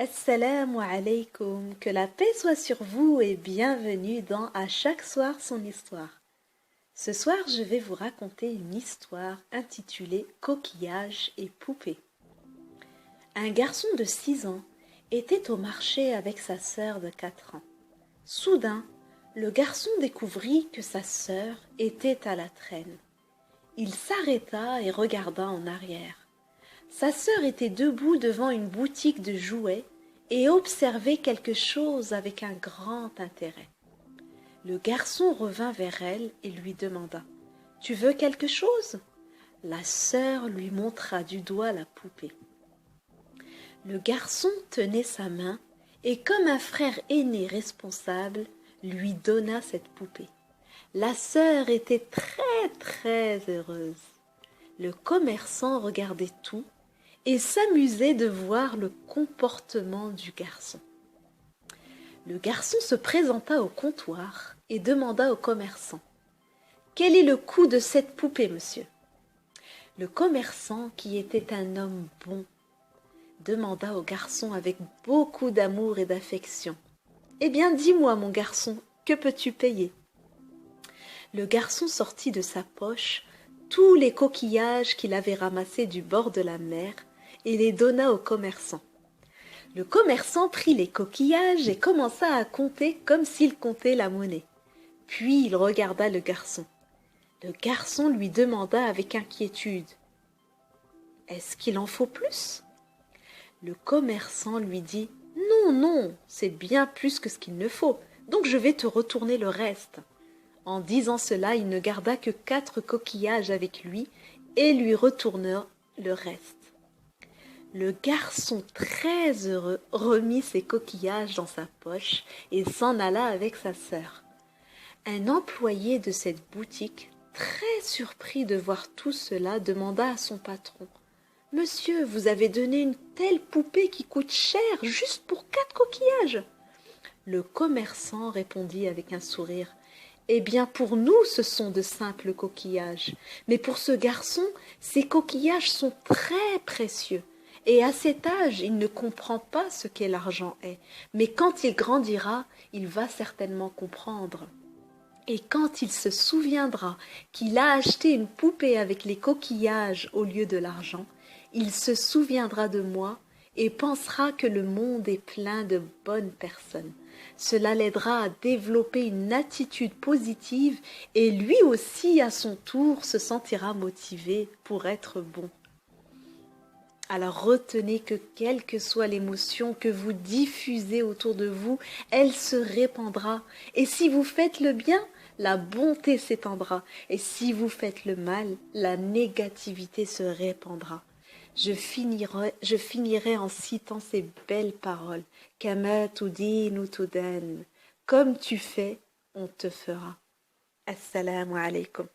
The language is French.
Assalamu alaikum, que la paix soit sur vous et bienvenue dans À chaque soir son histoire. Ce soir, je vais vous raconter une histoire intitulée Coquillage et poupée. Un garçon de 6 ans était au marché avec sa sœur de 4 ans. Soudain, le garçon découvrit que sa sœur était à la traîne. Il s'arrêta et regarda en arrière. Sa sœur était debout devant une boutique de jouets et observait quelque chose avec un grand intérêt. Le garçon revint vers elle et lui demanda « Tu veux quelque chose ?» La sœur lui montra du doigt la poupée. Le garçon tenait sa main et comme un frère aîné responsable, lui donna cette poupée. La sœur était très heureuse. Le commerçant regardait tout et s'amusait de voir le comportement du garçon. Le garçon se présenta au comptoir et demanda au commerçant « Quel est le coût de cette poupée, monsieur ?» Le commerçant, qui était un homme bon, demanda au garçon avec beaucoup d'amour et d'affection « Eh bien, dis-moi, mon garçon, que peux-tu payer ?» Le garçon sortit de sa poche tous les coquillages qu'il avait ramassés du bord de la mer et les donna au commerçant. Le commerçant prit les coquillages et commença à compter comme s'il comptait la monnaie. Puis il regarda le garçon. Le garçon lui demanda avec inquiétude « Est-ce qu'il en faut plus ?» Le commerçant lui dit « Non, c'est bien plus que ce qu'il ne faut, donc je vais te retourner le reste. » En disant cela, il ne garda que 4 coquillages avec lui et lui retourna le reste. Le garçon, très heureux, remit ses coquillages dans sa poche et s'en alla avec sa sœur. Un employé de cette boutique, très surpris de voir tout cela, demanda à son patron « Monsieur, vous avez donné une telle poupée qui coûte cher juste pour 4 coquillages ?» Le commerçant répondit avec un sourire « Eh bien, pour nous, ce sont de simples coquillages, mais pour ce garçon, ces coquillages sont très précieux. Et à cet âge, il ne comprend pas ce qu'est l'argent est, mais quand il grandira, il va certainement comprendre. Et quand il se souviendra qu'il a acheté une poupée avec les coquillages au lieu de l'argent, il se souviendra de moi et pensera que le monde est plein de bonnes personnes. Cela l'aidera à développer une attitude positive et lui aussi, à son tour, se sentira motivé pour être bon. Alors retenez que quelle que soit l'émotion que vous diffusez autour de vous, elle se répandra. Et si vous faites le bien, la bonté s'étendra. Et si vous faites le mal, la négativité se répandra. Je finirai en citant ces belles paroles. Kama tudinu tudan. Comme tu fais, on te fera. Assalamu alaikum.